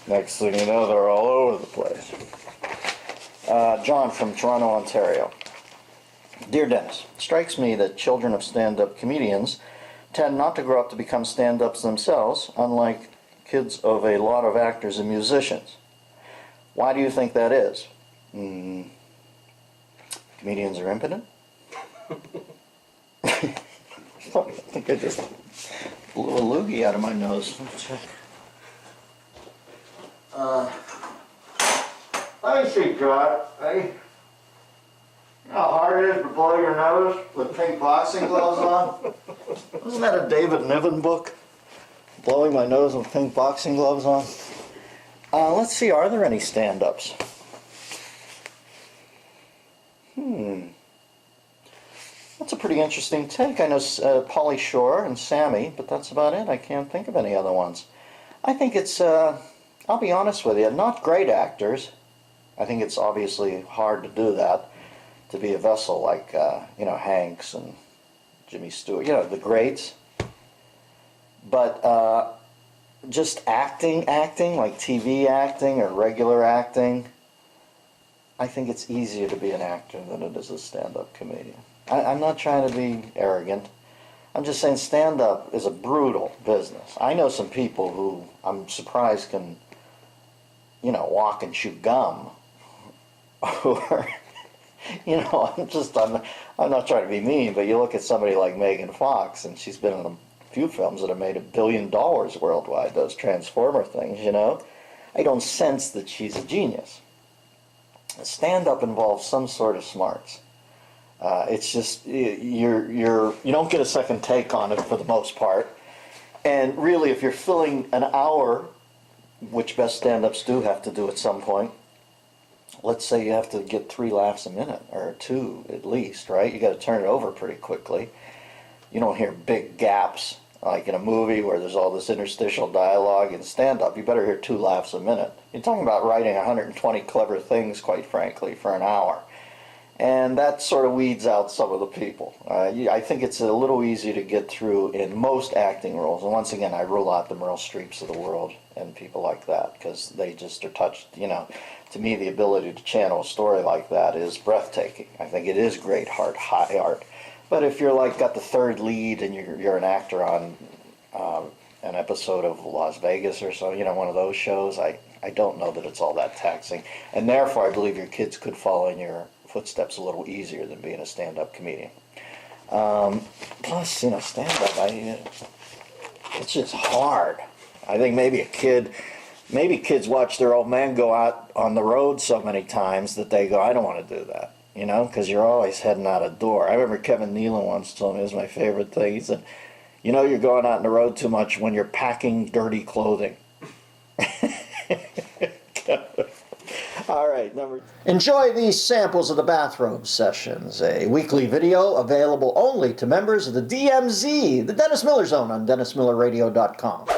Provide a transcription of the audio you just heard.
Next thing you know, they're all over the place. John from Toronto, Ontario. Dear Dennis, it strikes me that children of stand-up comedians tend not to grow up to become stand-ups themselves, unlike kids of a lot of actors and musicians. Why do you think that is? Comedians are impotent? I think I just blew a loogie out of my nose. Let me see, John. Hey, you know how hard it is to blow your nose with pink boxing gloves on? Wasn't that a David Niven book? Blowing my nose with pink boxing gloves on? Let's see, are there any stand-ups? That's a pretty interesting take. I know Pauly Shore and Sammy, but that's about it. I can't think of any other ones. I think it's, I'll be honest with you, not great actors. I think it's obviously hard to do that, to be a vessel like, Hanks and Jimmy Stewart, the greats. But just acting, like TV acting or regular acting, I think it's easier to be an actor than it is a stand-up comedian. I'm not trying to be arrogant. I'm just saying stand-up is a brutal business. I know some people who I'm surprised can, walk and chew gum. Or, I'm not trying to be mean, but you look at somebody like Megan Fox, and she's been in a few films that have made $1 billion worldwide, those Transformer things, I don't sense that she's a genius. Stand-up involves some sort of smarts. It's just, you don't get a second take on it for the most part. And really, if you're filling an hour, which best stand-ups do have to do at some point, let's say you have to get 3 laughs a minute, or 2 at least, right? You got to turn it over pretty quickly. You don't hear big gaps, like in a movie where there's all this interstitial dialogue. In stand-up, you better hear 2 laughs a minute. You're talking about writing 120 clever things, quite frankly, for an hour. And that sort of weeds out some of the people. I think it's a little easier to get through in most acting roles. And once again, I rule out the Meryl Streeps of the world and people like that, because they just are touched, To me, the ability to channel a story like that is breathtaking. I think it is great high art. But if you're got the third lead and you're an actor on an episode of Las Vegas or so, one of those shows, I don't know that it's all that taxing. And therefore, I believe your kids could follow in your footsteps a little easier than being a stand-up comedian. Plus, stand-up, it's just hard. I think maybe kids watch their old man go out on the road so many times that they go, I don't want to do that, because you're always heading out a door. I remember Kevin Nealon once told me, it was my favorite thing, he said, you're going out on the road too much when you're packing dirty clothing. All right, Enjoy these samples of the Bathrobe Sessions, a weekly video available only to members of the DMZ, the Dennis Miller Zone, on DennisMillerRadio.com.